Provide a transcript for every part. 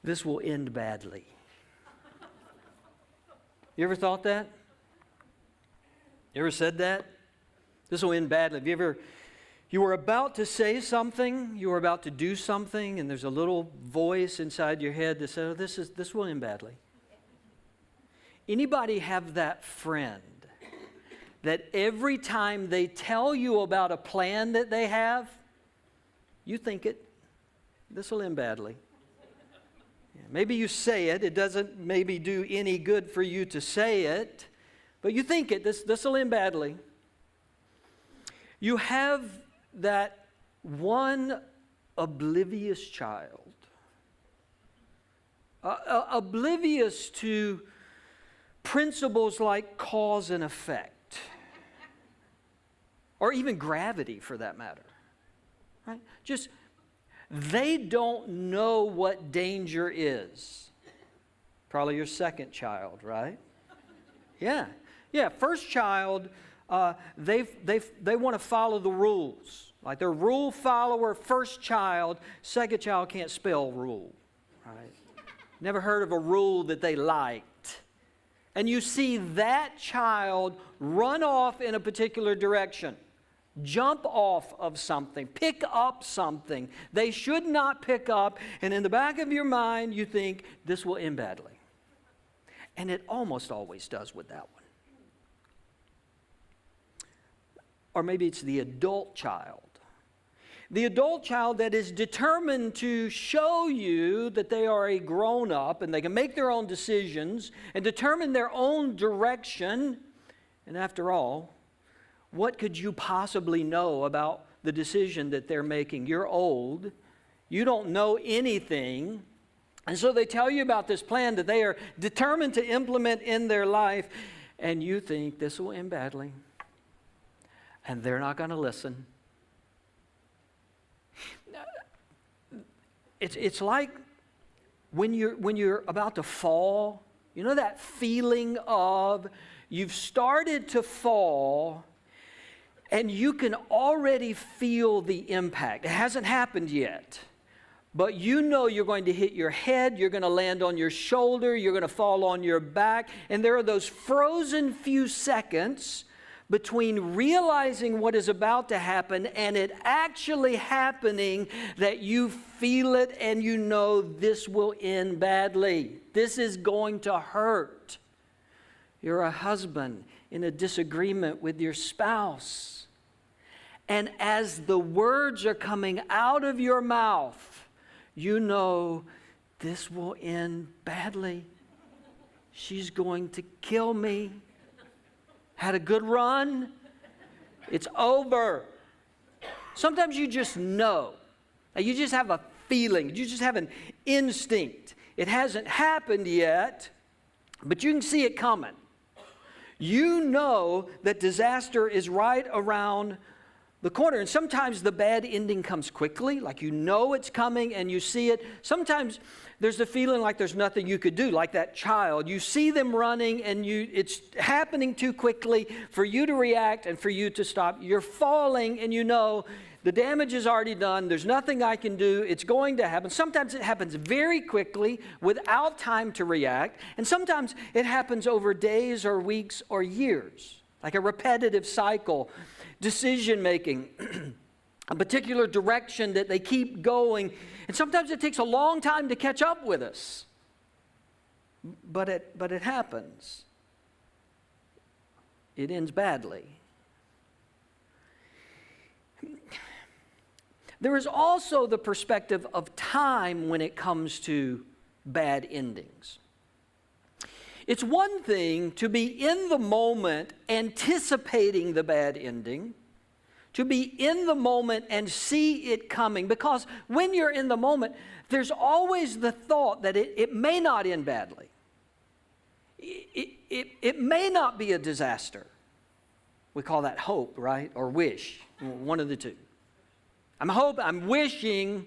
this will end badly. You ever thought that? You ever said that? This will end badly. You were about to say something, you were about to do something, and there's a little voice inside your head that says, oh, this will end badly. Anybody have that friend that every time they tell you about a plan that they have, you think this will end badly. Yeah, maybe you say it. It doesn't maybe do any good for you to say it, but you think this will end badly. You have that one oblivious child, oblivious to principles like cause and effect, or even gravity for that matter. Right? Just, they don't know what danger is. Probably your second child, right? Yeah. First child, they want to follow the rules. Like they're rule follower, first child. Second child can't spell rule, right? Never heard of a rule that they liked. And you see that child run off in a particular direction. Jump off of something, pick up something they should not pick up, and in the back of your mind you think this will end badly. And it almost always does with that one. Or maybe it's the adult child. The adult child that is determined to show you that they are a grown-up and they can make their own decisions and determine their own direction. And after all, what could you possibly know about the decision that they're making? You're old. You don't know anything. And so they tell you about this plan that they are determined to implement in their life. And you think this will end badly. And they're not going to listen. It's like when you're about to fall. You know that feeling of you've started to fall and you can already feel the impact. It hasn't happened yet. But you know you're going to hit your head, you're going to land on your shoulder, you're going to fall on your back. And there are those frozen few seconds between realizing what is about to happen and it actually happening that you feel it and you know this will end badly. This is going to hurt. You're a husband in a disagreement with your spouse. And as the words are coming out of your mouth, you know this will end badly. She's going to kill me. Had a good run. It's over. Sometimes you just know. You just have a feeling. You just have an instinct. It hasn't happened yet, but you can see it coming. You know that disaster is right around the corner. And sometimes the bad ending comes quickly, like you know it's coming and you see it. Sometimes there's the feeling like there's nothing you could do, like that child. You see them running and it's happening too quickly for you to react and for you to stop. You're falling and you know the damage is already done. There's nothing I can do. It's going to happen. Sometimes it happens very quickly without time to react. And sometimes it happens over days or weeks or years, like a repetitive cycle. Decision making, a particular direction that they keep going. And sometimes it takes a long time to catch up with us. But it happens. It ends badly. There is also the perspective of time when it comes to bad endings. It's one thing to be in the moment anticipating the bad ending, to be in the moment and see it coming. Because when you're in the moment, there's always the thought that it may not end badly. It may not be a disaster. We call that hope, right? Or wish, one of the two. I'm wishing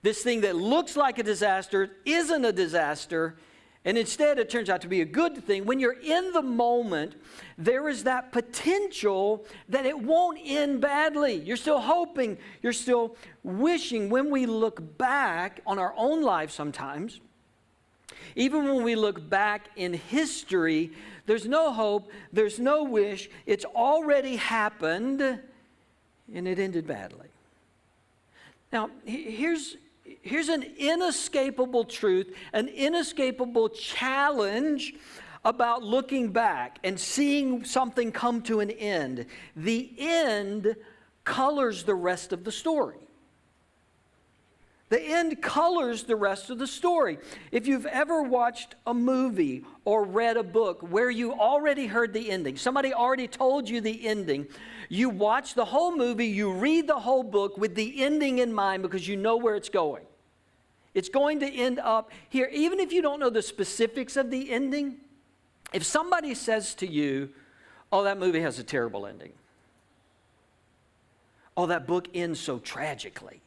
this thing that looks like a disaster isn't a disaster, and instead it turns out to be a good thing. When you're in the moment, there is that potential that it won't end badly. You're still hoping, you're still wishing. When we look back on our own lives sometimes, Even when we look back in history, there's no hope, there's no wish. It's already happened, and it ended badly. Now, here's an inescapable truth, an inescapable challenge about looking back and seeing something come to an end. The end colors the rest of the story. The end colors the rest of the story. If you've ever watched a movie or read a book where you already heard the ending, somebody already told you the ending, you watch the whole movie, you read the whole book with the ending in mind because you know where it's going. It's going to end up here. Even if you don't know the specifics of the ending, if somebody says to you, oh, that movie has a terrible ending. Oh, that book ends so tragically.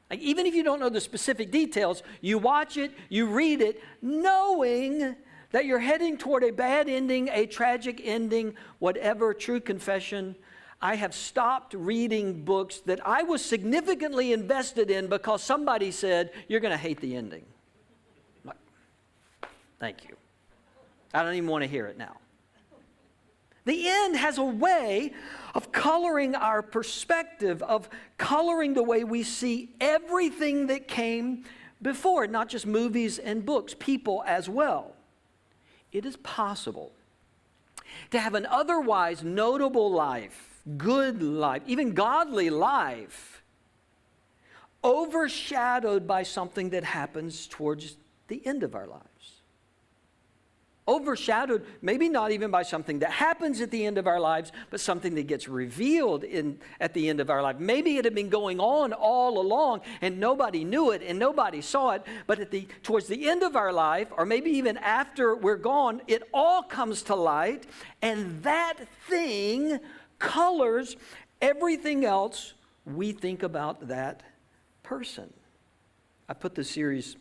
Like, even if you don't know the specific details, you watch it, you read it, knowing that you're heading toward a bad ending, a tragic ending, whatever. True confession, I have stopped reading books that I was significantly invested in because somebody said, you're going to hate the ending. Like, thank you. I don't even want to hear it now. The end has a way of coloring our perspective, of coloring the way we see everything that came before, not just movies and books, people as well. It is possible to have an otherwise notable life, good life, even godly life, overshadowed by something that happens towards the end of our lives. Overshadowed, maybe not even by something that happens at the end of our lives, but something that gets revealed at the end of our life. Maybe it had been going on all along and nobody knew it and nobody saw it, but towards the end of our life, or maybe even after we're gone, it all comes to light, and that thing colors everything else we think about that person. I put the series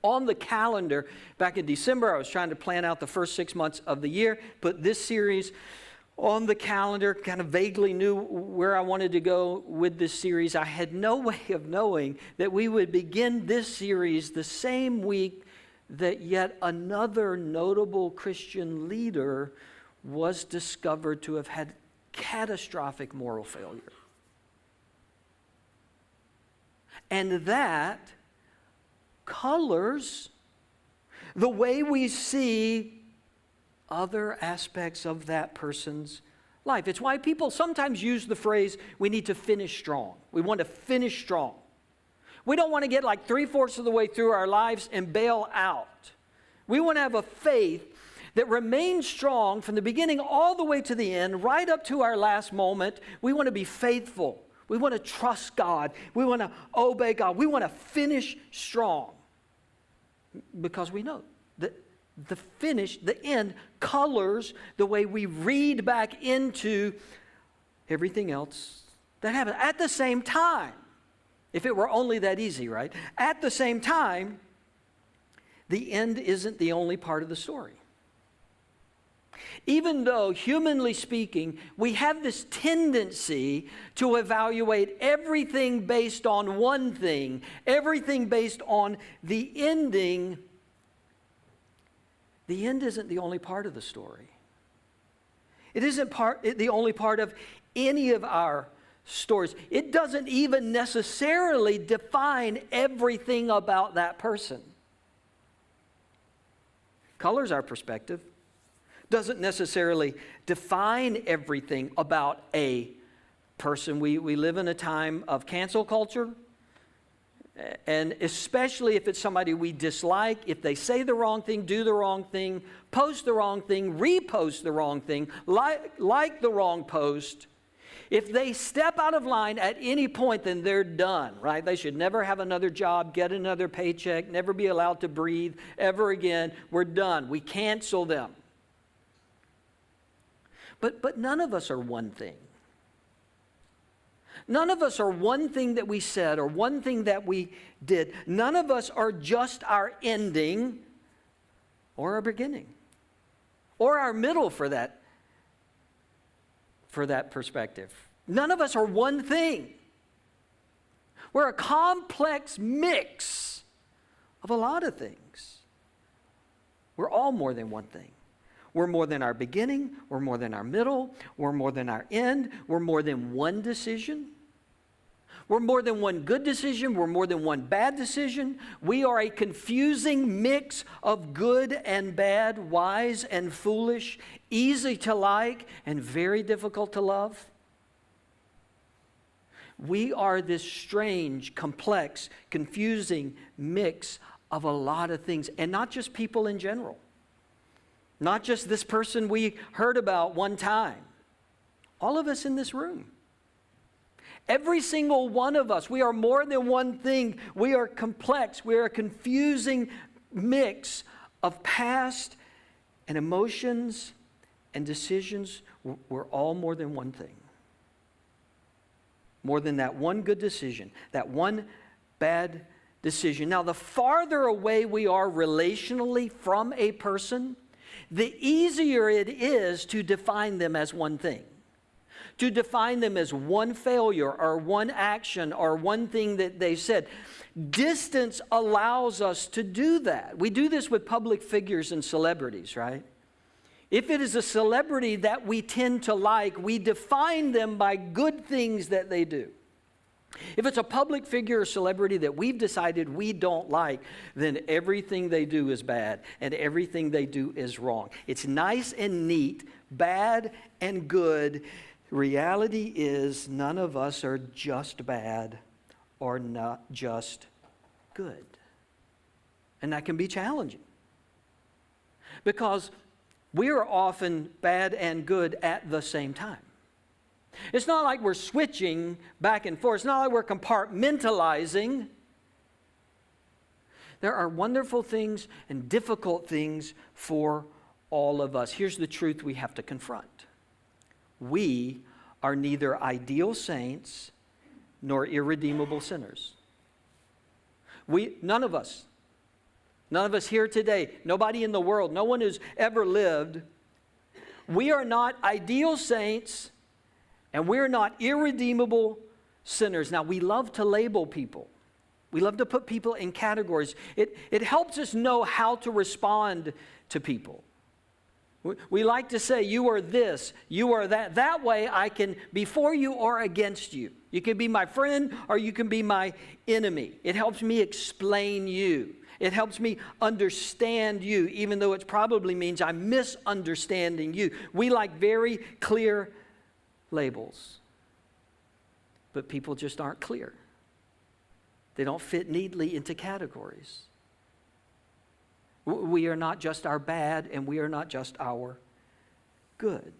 on the calendar back in December. I was trying to plan out the first 6 months of the year, put this series on the calendar, kind of vaguely knew where I wanted to go with this series. I had no way of knowing that we would begin this series the same week that yet another notable Christian leader was discovered to have had catastrophic moral failure. And that colors the way we see other aspects of that person's life. It's why people sometimes use the phrase, we need to finish strong. We want to finish strong. We don't want to get like 3/4 of the way through our lives and bail out. We want to have a faith that remains strong from the beginning all the way to the end, right up to our last moment. We want to be faithful. We want to trust God. We want to obey God. We want to finish strong because we know that the finish, the end, colors the way we read back into everything else that happened. At the same time, if it were only that easy, right? At the same time, the end isn't the only part of the story. Even though, humanly speaking, we have this tendency to evaluate everything based on one thing, everything based on the ending, the end isn't the only part of the story. It isn't the only part of any of our stories. It doesn't even necessarily define everything about that person. Colors our perspective. Doesn't necessarily define everything about a person. We live in a time of cancel culture, and especially if it's somebody we dislike, if they say the wrong thing, do the wrong thing, post the wrong thing, repost the wrong thing, like the wrong post, if they step out of line at any point, then they're done, right? They should never have another job, get another paycheck, never be allowed to breathe ever again. We're done. We cancel them. But none of us are one thing. None of us are one thing that we said or one thing that we did. None of us are just our ending or our beginning or our middle for that perspective. None of us are one thing. We're a complex mix of a lot of things. We're all more than one thing. We're more than our beginning. We're more than our middle. We're more than our end. We're more than one decision. We're more than one good decision. We're more than one bad decision. We are a confusing mix of good and bad, wise and foolish, easy to like and very difficult to love. We are this strange, complex, confusing mix of a lot of things, and not just people in general. Not just this person we heard about one time. All of us in this room. Every single one of us, we are more than one thing. We are complex. We are a confusing mix of past and emotions and decisions. We're all more than one thing. More than that one good decision, that one bad decision. Now, the farther away we are relationally from a person, the easier it is to define them as one thing. To define them as one failure or one action or one thing that they said. Distance allows us to do that. We do this with public figures and celebrities, right? If it is a celebrity that we tend to like, we define them by good things that they do. If it's a public figure or celebrity that we've decided we don't like, then everything they do is bad and everything they do is wrong. It's nice and neat, bad and good. Reality is none of us are just bad or not just good. And that can be challenging. Because we are often bad and good at the same time. It's not like we're switching back and forth. It's not like we're compartmentalizing. There are wonderful things and difficult things for all of us. Here's the truth we have to confront. We are neither ideal saints nor irredeemable sinners. None of us here today, nobody in the world, no one who's ever lived, we are not ideal saints and we're not irredeemable sinners. Now, we love to label people. We love to put people in categories. It helps us know how to respond to people. We like to say, you are this, you are that. That way I can be for you or against you. You can be my friend or you can be my enemy. It helps me explain you. It helps me understand you, even though it probably means I'm misunderstanding you. We like very clear labels. But people just aren't clear. They don't fit neatly into categories. We are not just our bad, and we are not just our good.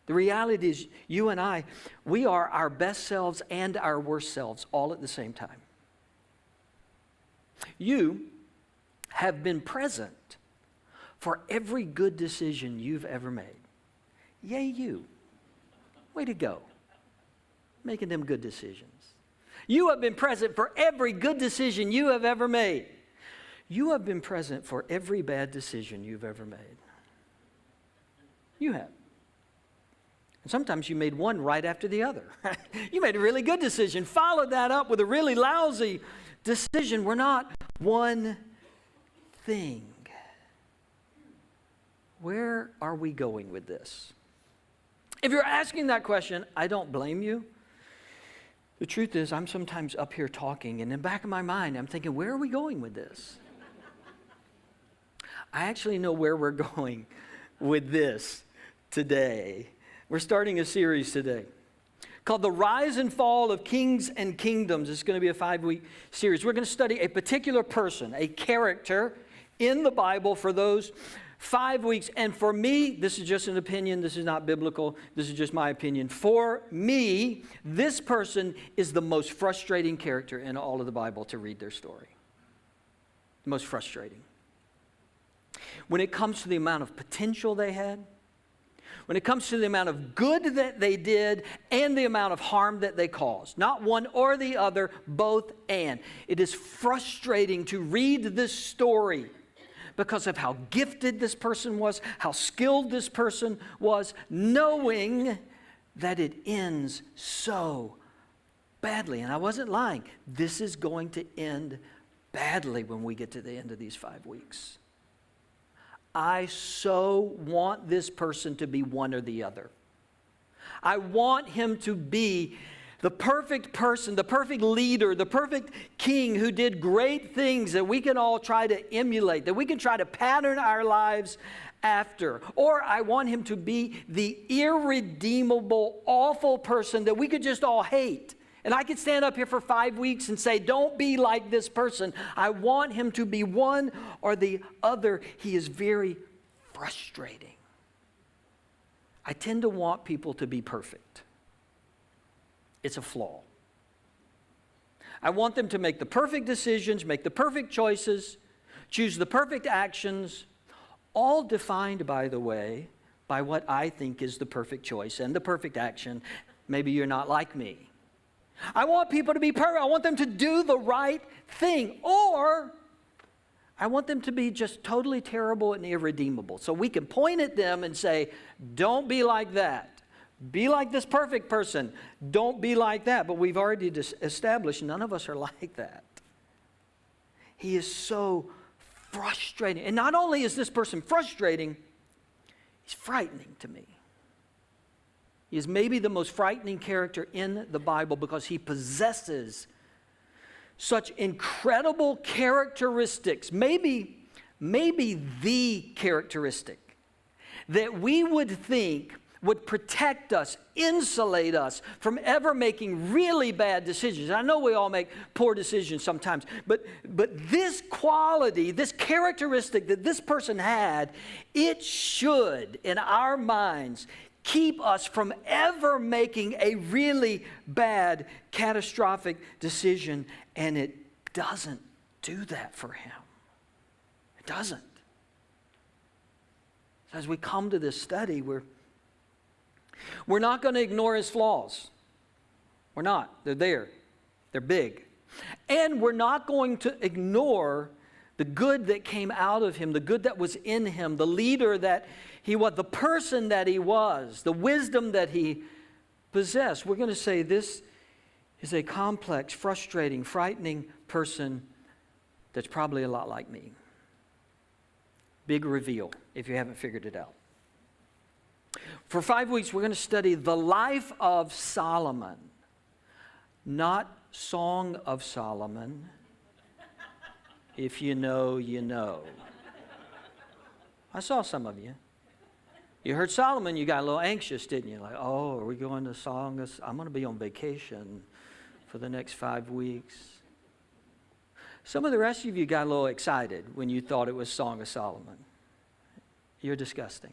The reality is, you and I, we are our best selves and our worst selves all at the same time. You have been present for every good decision you've ever made. Yay, you. Way to go. Making them good decisions. You have been present for every good decision you have ever made. You have been present for every bad decision you've ever made. You have. And sometimes you made one right after the other. You made a really good decision, followed that up with a really lousy decision. We're not one thing. Where are we going with this? If you're asking that question, I don't blame you. The truth is, I'm sometimes up here talking, and in the back of my mind, I'm thinking, where are we going with this? I actually know where we're going with this today. We're starting a series today called The Rise and Fall of Kings and Kingdoms. It's going to be a 5-week series. We're going to study a particular person, a character in the Bible for those 5 weeks. And for me, this is just an opinion. This is not biblical. This is just my opinion. For me, this person is the most frustrating character in all of the Bible to read their story. The most frustrating. When it comes to the amount of potential they had, when it comes to the amount of good that they did and the amount of harm that they caused. Not one or the other, both and. It is frustrating to read this story because of how gifted this person was, how skilled this person was, knowing that it ends so badly. And I wasn't lying. This is going to end badly when we get to the end of these 5 weeks. I so want this person to be one or the other. I want him to be the perfect person, the perfect leader, the perfect king who did great things that we can all try to emulate, that we can try to pattern our lives after. Or I want him to be the irredeemable, awful person that we could just all hate. And I could stand up here for 5 weeks and say, don't be like this person. I want him to be one or the other. He is very frustrating. I tend to want people to be perfect. It's a flaw. I want them to make the perfect decisions, make the perfect choices, choose the perfect actions, all defined, by the way, by what I think is the perfect choice and the perfect action. Maybe you're not like me. I want people to be perfect. I want them to do the right thing. Or I want them to be just totally terrible and irredeemable. So we can point at them and say, don't be like that. Be like this perfect person. Don't be like that. But we've already established none of us are like that. He is so frustrating. And not only is this person frustrating, he's frightening to me. He is maybe the most frightening character in the Bible because he possesses such incredible characteristics, maybe the characteristic that we would think would protect us, insulate us from ever making really bad decisions. I know we all make poor decisions sometimes, but this quality, this characteristic that this person had, it should, in our minds, keep us from ever making a really bad, catastrophic decision. And it doesn't do that for him. It doesn't. So as we come to this study, we're not going to ignore his flaws. We're not. They're there. They're big. And we're not going to ignore the good that came out of him, the good that was in him, the leader that he was, the person that he was, the wisdom that he possessed. We're going to say this is a complex, frustrating, frightening person that's probably a lot like me. Big reveal, if you haven't figured it out. For 5 weeks, we're going to study the life of Solomon, not Song of Solomon. If you know, you know. I saw some of you. You heard Solomon, you got a little anxious, didn't you? Like, oh, are we going to Song of... I'm going to be on vacation for the next 5 weeks. Some of the rest of you got a little excited when you thought it was Song of Solomon. You're disgusting.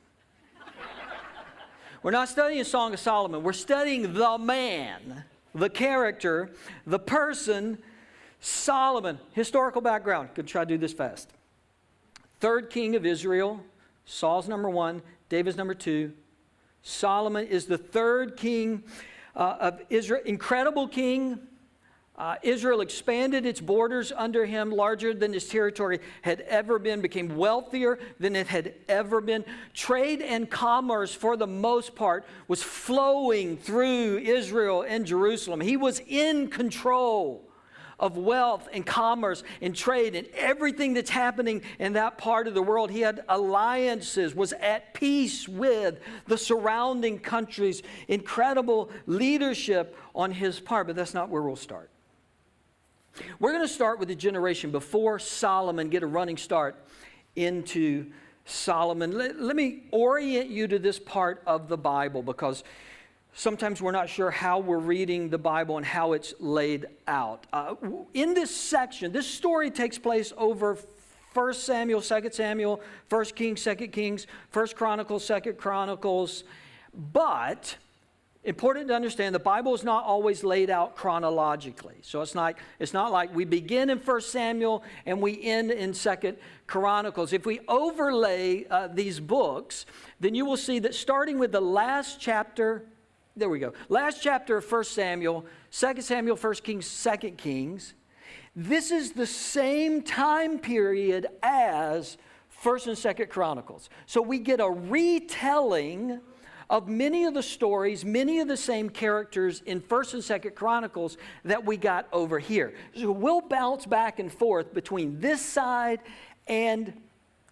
We're not studying Song of Solomon. We're studying the man, the character, the person, Solomon. Historical background. Could try to do this fast. Third king of Israel. Saul's number 1. David's number 2. Solomon is the third king of Israel. Incredible king. Israel expanded its borders under him, larger than its territory had ever been, became wealthier than it had ever been. Trade and commerce, for the most part, was flowing through Israel and Jerusalem. He was in control of wealth and commerce and trade and everything that's happening in that part of the world. He had alliances, was at peace with the surrounding countries. Incredible leadership on his part, but that's not where we'll start. We're going to start with the generation before Solomon, get a running start into Solomon. Let me orient you to this part of the Bible, because sometimes we're not sure how we're reading the Bible and how it's laid out. In this section, this story takes place over 1 Samuel, 2 Samuel, 1 Kings, 2 Kings, 1 Chronicles, 2 Chronicles. But important to understand, the Bible is not always laid out chronologically. So it's not like we begin in 1 Samuel and we end in 2 Chronicles. If we overlay these books, then you will see that starting with the last chapter, there we go, last chapter of 1 Samuel, 2 Samuel, 1 Kings, 2 Kings, this is the same time period as 1 and 2 Chronicles. So we get a retelling of many of the stories, many of the same characters in 1st and 2nd Chronicles that we got over here. So we'll bounce back and forth between this side and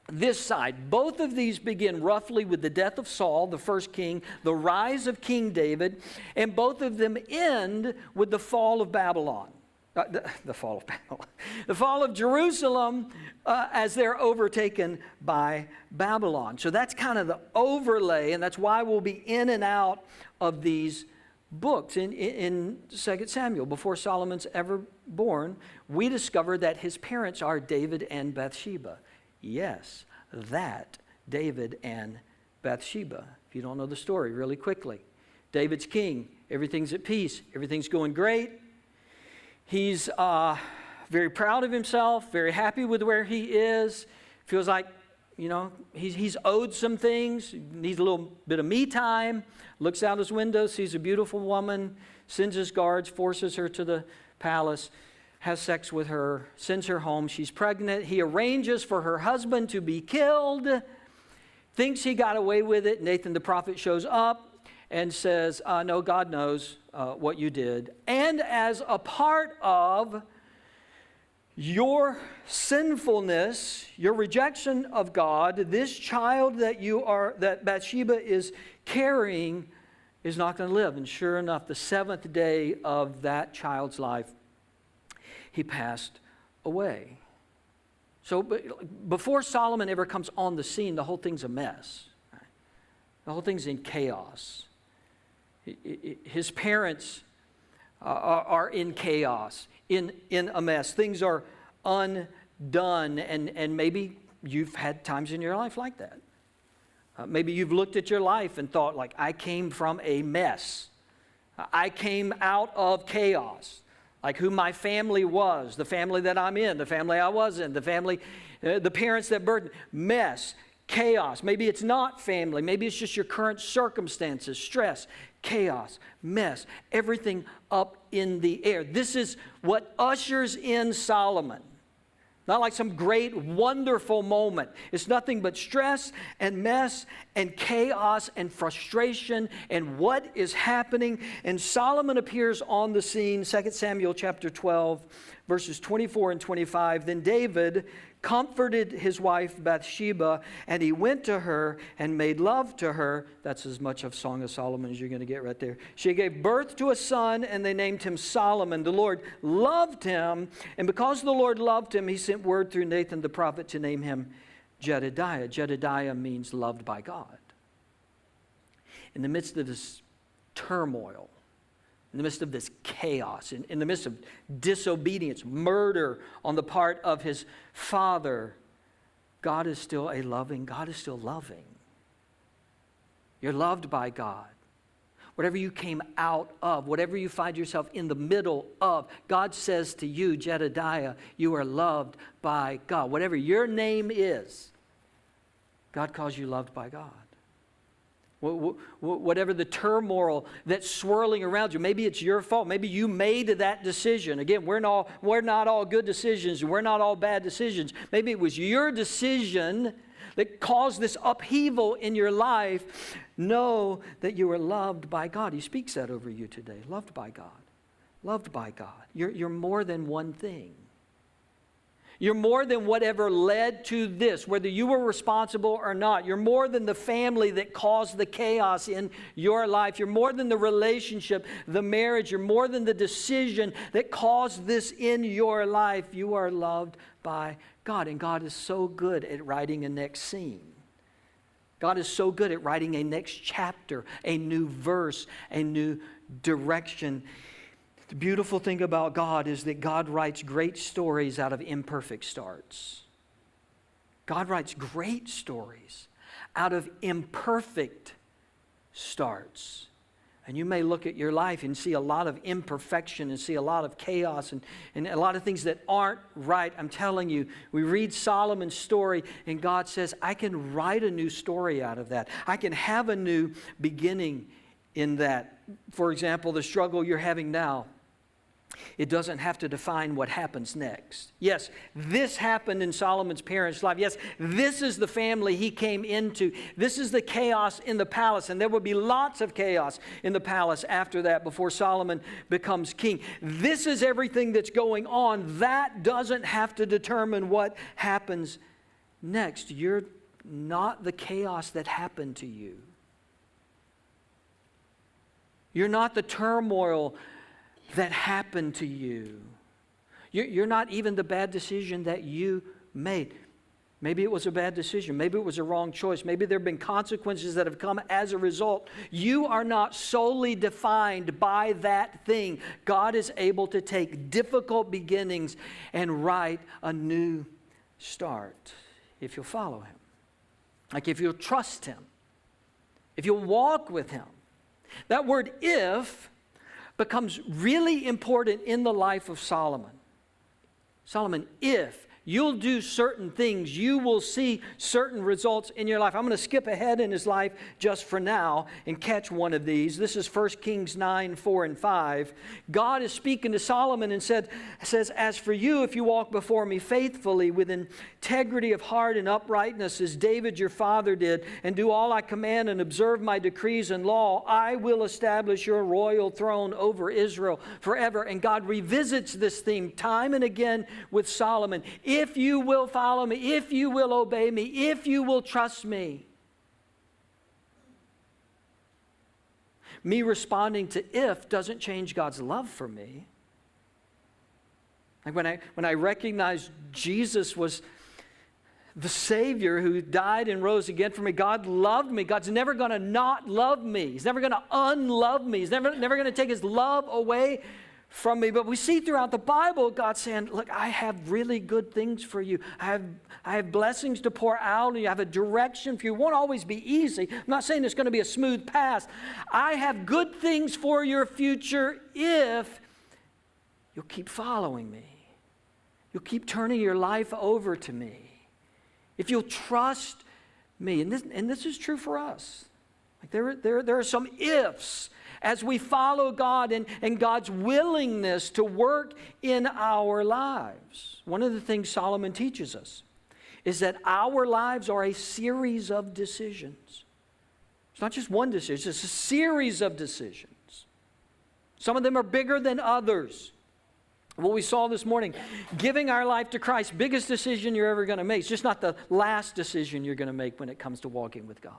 this side. Both of these begin roughly with the death of Saul, the first king, the rise of King David, and both of them end with the fall of Babylon. The fall of Babylon. The fall of Jerusalem as they're overtaken by Babylon. So that's kind of the overlay, and that's why we'll be in and out of these books. In 2 Samuel, before Solomon's ever born, we discover that his parents are David and Bathsheba. Yes, that David and Bathsheba. If you don't know the story, really quickly. David's king. Everything's at peace. Everything's going great. He's very proud of himself, very happy with where he is. Feels like, he's owed some things. Needs a little bit of me time. Looks out his window, sees a beautiful woman, sends his guards, forces her to the palace, has sex with her, sends her home. She's pregnant. He arranges for her husband to be killed, thinks he got away with it. Nathan the prophet shows up and says, no, God knows what you did. And as a part of your sinfulness, your rejection of God, this child that Bathsheba is carrying is not going to live. And sure enough, the seventh day of that child's life, he passed away. So before Solomon ever comes on the scene, the whole thing's a mess. Right? The whole thing's in chaos. His parents are in chaos, in a mess. Things are undone, and maybe you've had times in your life like that. Maybe you've looked at your life and thought, like, I came from a mess. I came out of chaos. Like who my family was, the family that I'm in, the family I was in, the family, the parents that burdened. Mess, chaos. Maybe it's not family. Maybe it's just your current circumstances, stress, chaos, mess, everything up in the air. This is what ushers in Solomon. Not like some great, wonderful moment. It's nothing but stress and mess and chaos and frustration and what is happening. And Solomon appears on the scene, 2 Samuel chapter 12, verses 24 and 25. Then David comforted his wife Bathsheba, and he went to her and made love to her. That's as much of Song of Solomon as you're going to get right there. She gave birth to a son, and they named him Solomon. The Lord loved him, and because the Lord loved him, he sent word through Nathan the prophet to name him Jedediah. Jedediah means loved by God. In the midst of this turmoil, in the midst of this chaos, in the midst of disobedience, murder on the part of his father, God is still loving. You're loved by God. Whatever you came out of, whatever you find yourself in the middle of, God says to you, Jedediah, you are loved by God. Whatever your name is, God calls you loved by God. Whatever the turmoil that's swirling around you, maybe it's your fault. Maybe you made that decision. Again, we're not all good decisions. We're not all bad decisions. Maybe it was your decision that caused this upheaval in your life. Know that you are loved by God. He speaks that over you today. Loved by God. Loved by God. You're more than one thing. You're more than whatever led to this, whether you were responsible or not. You're more than the family that caused the chaos in your life. You're more than the relationship, the marriage. You're more than the decision that caused this in your life. You are loved by God, and God is so good at writing a next scene. God is so good at writing a next chapter, a new verse, a new direction. The beautiful thing about God is that God writes great stories out of imperfect starts. God writes great stories out of imperfect starts. And you may look at your life and see a lot of imperfection and see a lot of chaos and a lot of things that aren't right. I'm telling you, we read Solomon's story and God says, I can write a new story out of that. I can have a new beginning in that. For example, the struggle you're having now, it doesn't have to define what happens next. Yes, this happened in Solomon's parents' life. Yes, this is the family he came into. This is the chaos in the palace, and there will be lots of chaos in the palace after that before Solomon becomes king. This is everything that's going on. That doesn't have to determine what happens Next, you're not the chaos that happened to you. You're not the turmoil that happened to you. You're not even the bad decision that you made. Maybe it was a bad decision. Maybe it was a wrong choice. Maybe there have been consequences that have come as a result. You are not solely defined by that thing. God is able to take difficult beginnings and write a new start if you'll follow Him. Like if you'll trust Him. If you'll walk with Him. That word if becomes really important in the life of Solomon. Solomon, if you'll do certain things, you will see certain results in your life. I'm going to skip ahead in his life just for now and catch one of these. This is 1 Kings 9, 4 and 5. God is speaking to Solomon and says, as for you, if you walk before me faithfully with integrity of heart and uprightness, as David your father did, and do all I command and observe my decrees and law, I will establish your royal throne over Israel forever. And God revisits this theme time and again with Solomon. If you will follow me, if you will obey me, if you will trust me. Me responding to if doesn't change God's love for me. Like when I recognized Jesus was the Savior who died and rose again for me, God loved me. God's never going to not love me. He's never going to unlove me. He's never going to take His love away from me. But we see throughout the Bible God saying, look, I have really good things for you. I have blessings to pour out on you. I have a direction for you. It won't always be easy. I'm not saying it's going to be a smooth path. I have good things for your future if you'll keep following me. You'll keep turning your life over to me. If you'll trust me. And this is true for us. Like there are some ifs as we follow God and God's willingness to work in our lives. One of the things Solomon teaches us is that our lives are a series of decisions. It's not just one decision, it's a series of decisions. Some of them are bigger than others. What we saw this morning, giving our life to Christ, biggest decision you're ever going to make. It's just not the last decision you're going to make when it comes to walking with God.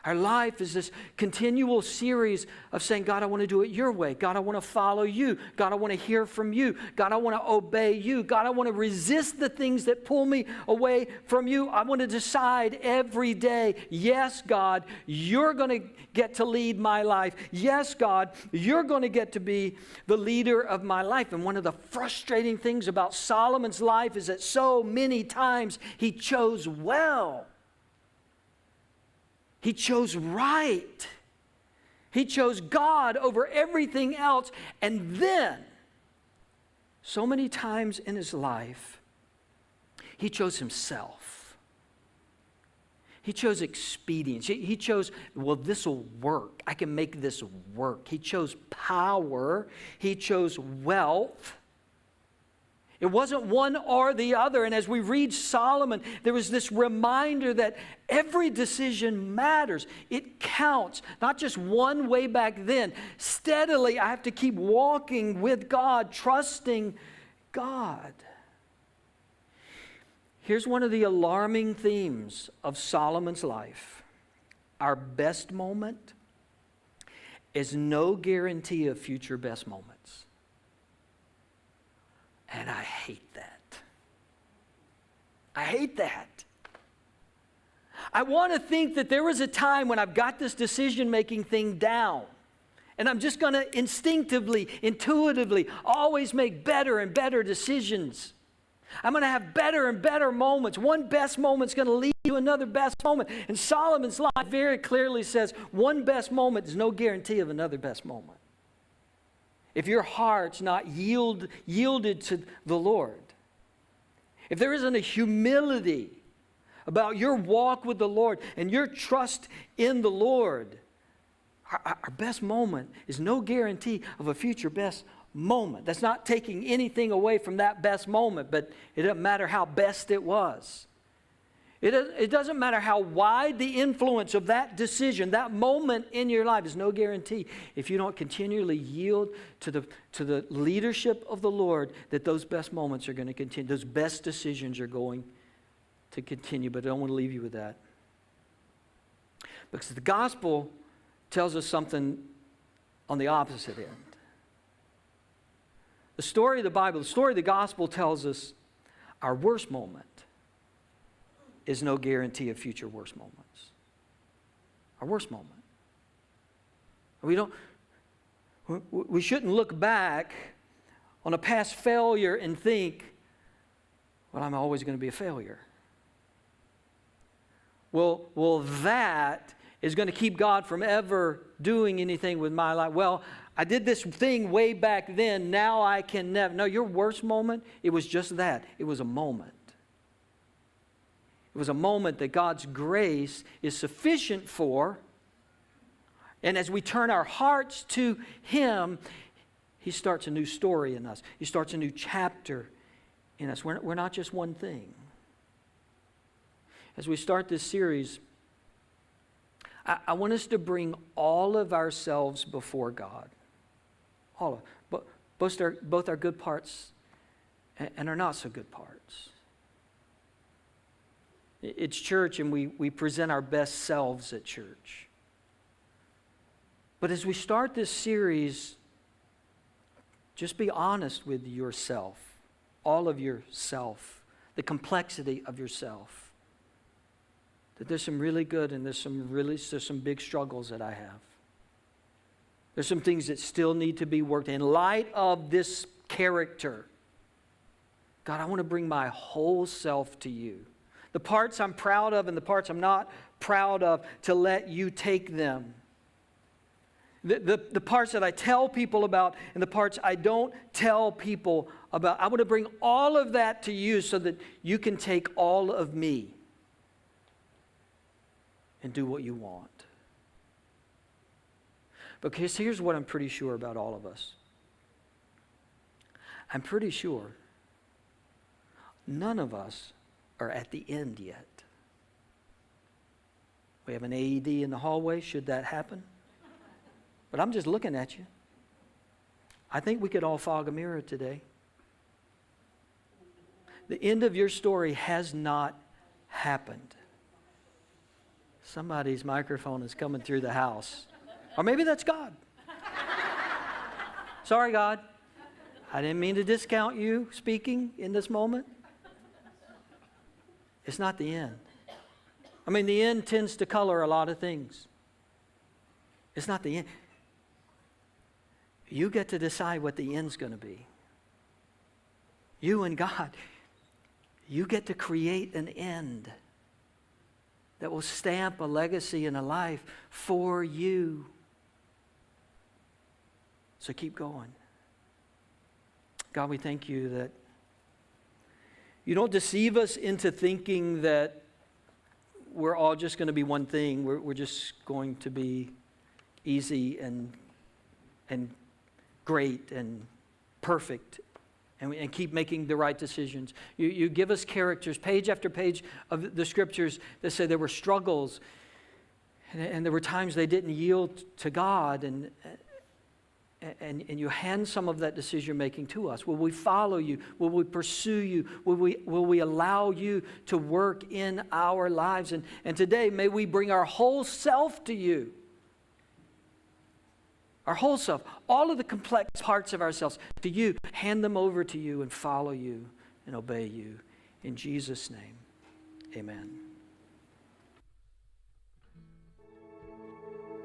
Our life is this continual series of saying, God, I want to do it your way. God, I want to follow you. God, I want to hear from you. God, I want to obey you. God, I want to resist the things that pull me away from you. I want to decide every day, yes, God, you're going to get to lead my life. Yes, God, you're going to get to be the leader of my life. And one of the frustrating things about Solomon's life is that so many times he chose well. He chose right. He chose God over everything else. And then, so many times in his life, he chose himself. He chose expedience. He chose, well, this will work. I can make this work. He chose power. He chose wealth. It wasn't one or the other. And as we read Solomon, there was this reminder that every decision matters. It counts. Not just one way back then. Steadily, I have to keep walking with God, trusting God. Here's one of the alarming themes of Solomon's life. Our best moment is no guarantee of future best moments. And I hate that. I hate that. I want to think that there was a time when I've got this decision-making thing down. And I'm just going to instinctively, intuitively, always make better and better decisions. I'm going to have better and better moments. One best moment's going to lead to another best moment. And Solomon's life very clearly says one best moment is no guarantee of another best moment. If your heart's not yielded to the Lord, if there isn't a humility about your walk with the Lord and your trust in the Lord, our best moment is no guarantee of a future best moment. That's not taking anything away from that best moment, but it doesn't matter how best it was. It doesn't matter how wide the influence of that decision, that moment in your life is no guarantee if you don't continually yield to the leadership of the Lord that those best moments are going to continue. Those best decisions are going to to continue, but I don't want to leave you with that. Because the gospel tells us something on the opposite end. The story of the Bible, the story of the gospel tells us our worst moment is no guarantee of future worse moments. Our worst moment. We shouldn't look back on a past failure and think, well, I'm always going to be a failure. Well, that is going to keep God from ever doing anything with my life. Well, I did this thing way back then, now I can never. No, your worst moment, it was just that. It was a moment. It was a moment that God's grace is sufficient for. And as we turn our hearts to Him, He starts a new story in us. He starts a new chapter in us. We're not just one thing. As we start this series, I want us to bring all of ourselves before God. All of both our good parts and our not so good parts. It's church, and we present our best selves at church. But as we start this series, just be honest with yourself, all of yourself, the complexity of yourself. That there's some really good and there's some big struggles that I have. There's some things that still need to be worked in light of this character. God, I want to bring my whole self to you. The parts I'm proud of and the parts I'm not proud of, to let you take them. The parts that I tell people about and the parts I don't tell people about. I want to bring all of that to you so that you can take all of me and do what you want. Because here's what I'm pretty sure about all of us. I'm pretty sure none of us are at the end yet. We have an AED in the hallway, should that happen. But I'm just looking at you. I think we could all fog a mirror today. The end of your story has not happened. Somebody's microphone is coming through the house. Or maybe that's God. Sorry, God. I didn't mean to discount you speaking in this moment. It's not the end. I mean, the end tends to color a lot of things. It's not the end. You get to decide what the end's going to be. You and God, you get to create an end that will stamp a legacy in a life for you. So keep going. God, we thank you that you don't deceive us into thinking that we're all just going to be one thing. We're just going to be easy and great and perfect and keep making the right decisions. You give us characters, page after page of the scriptures that say there were struggles and there were times they didn't yield to God, and you hand some of that decision making to us. Will we follow you? Will we pursue you? Will we allow you to work in our lives? And today, may we bring our whole self to you. Our whole self, all of the complex parts of ourselves to you, hand them over to you and follow you and obey you. In Jesus' name, amen.